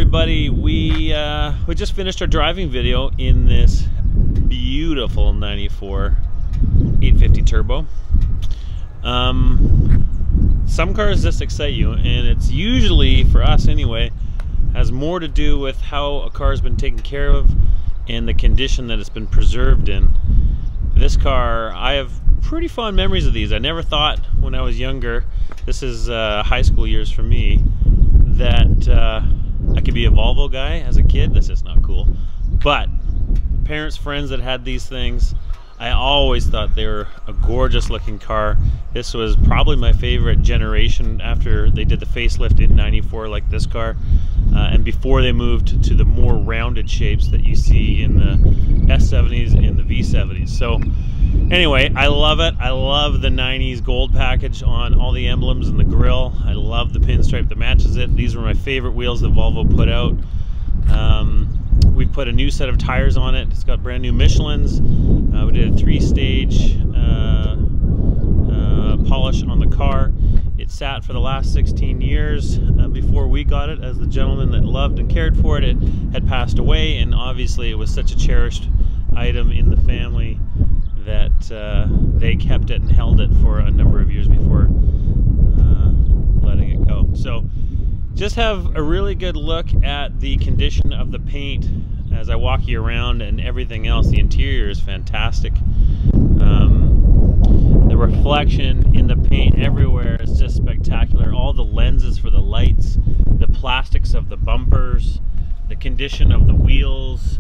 everybody. We just finished our driving video in this beautiful 94 850 turbo. Some cars just excite you, and it's usually, for us anyway, has more to do with how a car has been taken care of and the condition that it's been preserved in. This car, I have pretty fond memories of these. I never thought when I was younger, this is high school years for me, that I could be a Volvo guy as a kid. That's just not cool. But parents, friends that had these things, I always thought they were a gorgeous looking car. This was probably my favorite generation after they did the facelift in 94 like this car, and before they moved to the more rounded shapes that you see in the S70s and the V70s. So anyway, I love it. I love the 90s gold package on all the emblems and the grille. I love the pinstripe that matches it. These were my favorite wheels that Volvo put out. We've put a new set of tires on it. It's got brand new Michelins. We did a 3-stage polish on the car. It sat for the last 16 years before we got it, as the gentleman that loved and cared for it had passed away, and obviously it was such a cherished item in the family that they kept it and held it for a number of years before letting it go. So just have a really good look at the condition of the paint as I walk you around, and everything else. The interior is fantastic. The reflection in the paint everywhere is just spectacular. All the lenses for the lights, the plastics of the bumpers, the condition of the wheels,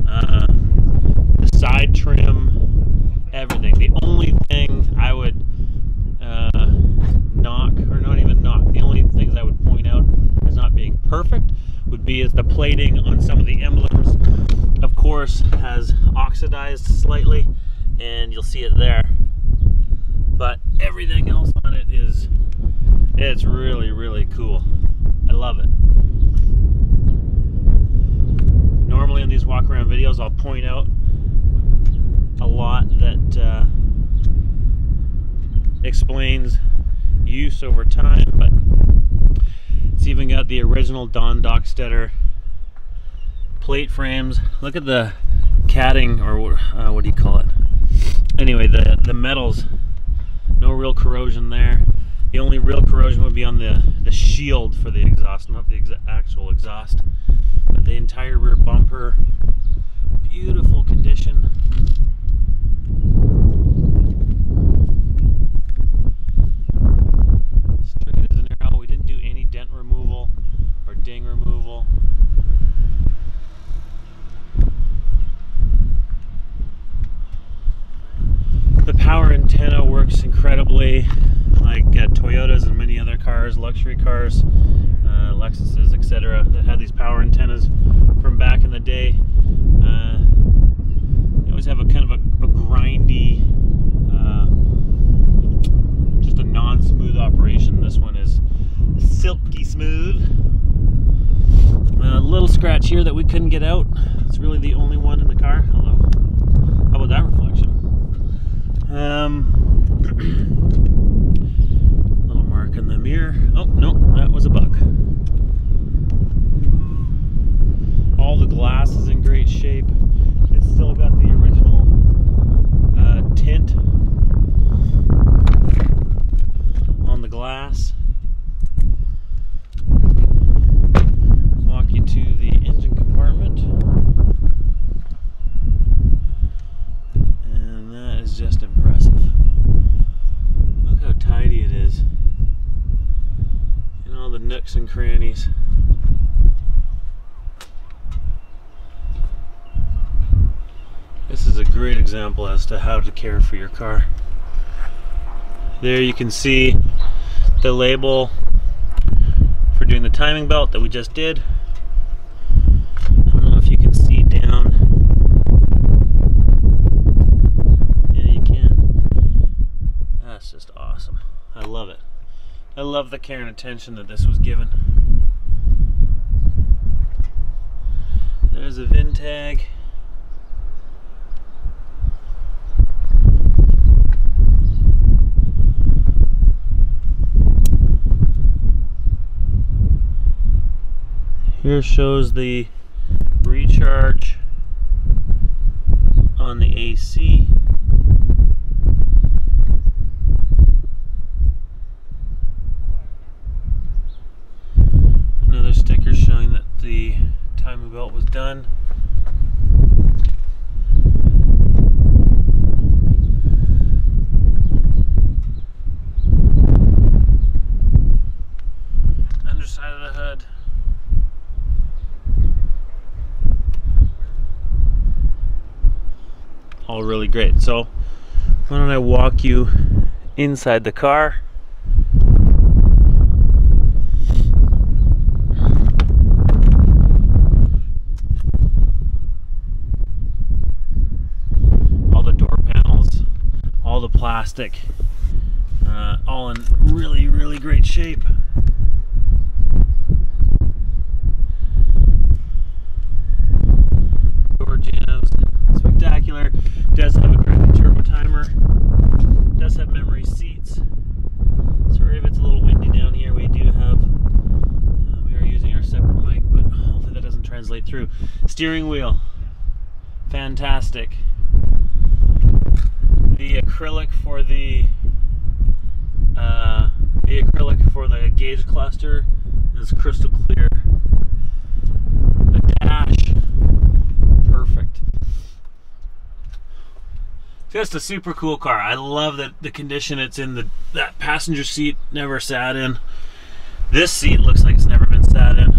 the side trim, everything. The only thing I would knock, or not even knock, the only things I would point out as not being perfect would be is the plating on some of the emblems, of course, has oxidized slightly, and you'll see it there. But everything else on it is, it's really, really cool. I love it. Normally in these walk around videos, I'll point out a lot that explains use over time, but it's even got the original Don Dockstetter plate frames. Look at the catting, or what do you call it? Anyway, the metals, no real corrosion there. The only real corrosion would be on the shield for the exhaust, not the actual exhaust. But the entire rear bumper, beautiful condition. Straight as an arrow. We didn't do any dent removal or ding removal. The power antenna works incredibly, like Toyotas and many other cars, luxury cars, Lexuses, etc., that had these power antennas from back in the day. You always have a kind of a grindy, just a non-smooth operation. This one is silky smooth. A little scratch here that we couldn't get out. It's really the only one in the car. Hello. How about that reflection? Little mark in the mirror. Oh, no, that was a bug. All the glass is in great shape. It's still got the original tint on the glass. Walk you to the engine compartment. And that is just impressive. Look how tidy it is. And all the nooks and crannies. This is a great example as to how to care for your car. There you can see the label for doing the timing belt that we just did. I don't know if you can see down. Yeah, you can. That's just awesome. I love it. I love the care and attention that this was given. There's a VIN tag. here shows the recharge on the AC. Another sticker showing that the timing belt was done. Underside of the hood. All really great. So why don't I walk you inside the car. All the door panels, all the plastic, all in really, really great shape. Door jambs, spectacular. Does have a crappy turbo timer. Does have memory seats. Sorry if it's a little windy down here. We do have, we are using our separate mic, but hopefully that doesn't translate through. Steering wheel, fantastic. The acrylic for the gauge cluster is crystal clear. The dash, perfect. Just a super cool car. I love that the condition it's in. That passenger seat never sat in. This seat looks like it's never been sat in.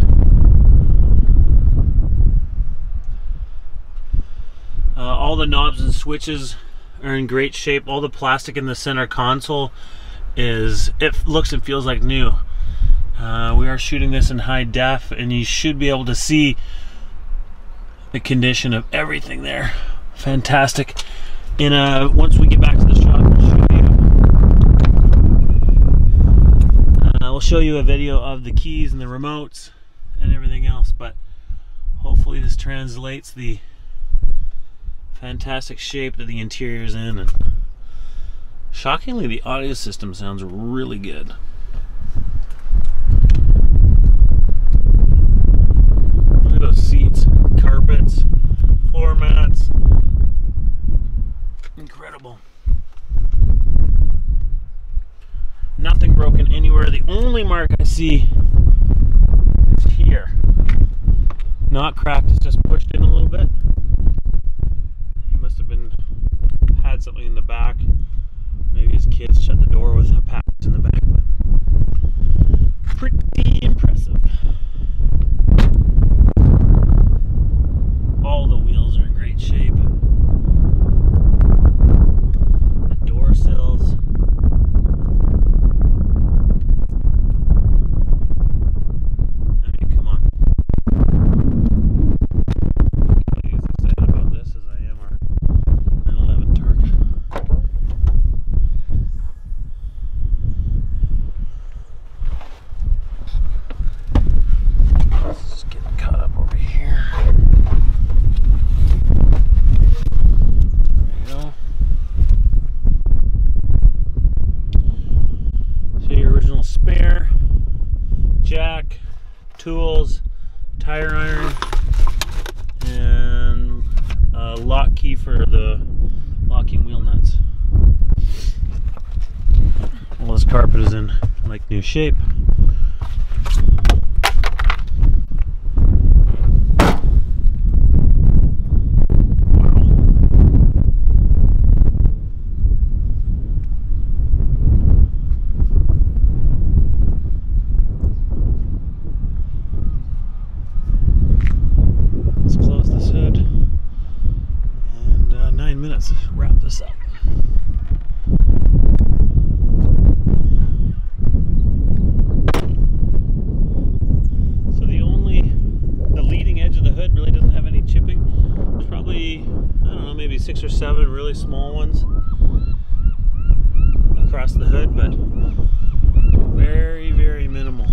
All the knobs and switches are in great shape. All the plastic in the center console it looks and feels like new. We are shooting this in high def, and you should be able to see the condition of everything there. Fantastic. Once we get back to the shop, we'll show you a video of the keys and the remotes and everything else, but hopefully this translates the fantastic shape that the interior is in. And shockingly, the audio system sounds really good. Look at those seats, carpets, floor mats. Incredible. Nothing broken anywhere. The only mark I see is here. Not cracked, it's just pushed in a little bit. He must have had something in the back. Maybe his kids shut the door with a package in the back, but pretty impressive. All the wheels are in great shape. Sills. I mean, come on. I'm as excited about this as I am our 911 Targa. Let's just get caught up over here. There you go. Original spare, jack, tools, tire iron, and a lock key for the locking wheel nuts. All this carpet is in like new shape. Let's wrap this up. So the leading edge of the hood really doesn't have any chipping. There's probably, I don't know, maybe 6 or 7 really small ones across the hood, but very, very minimal.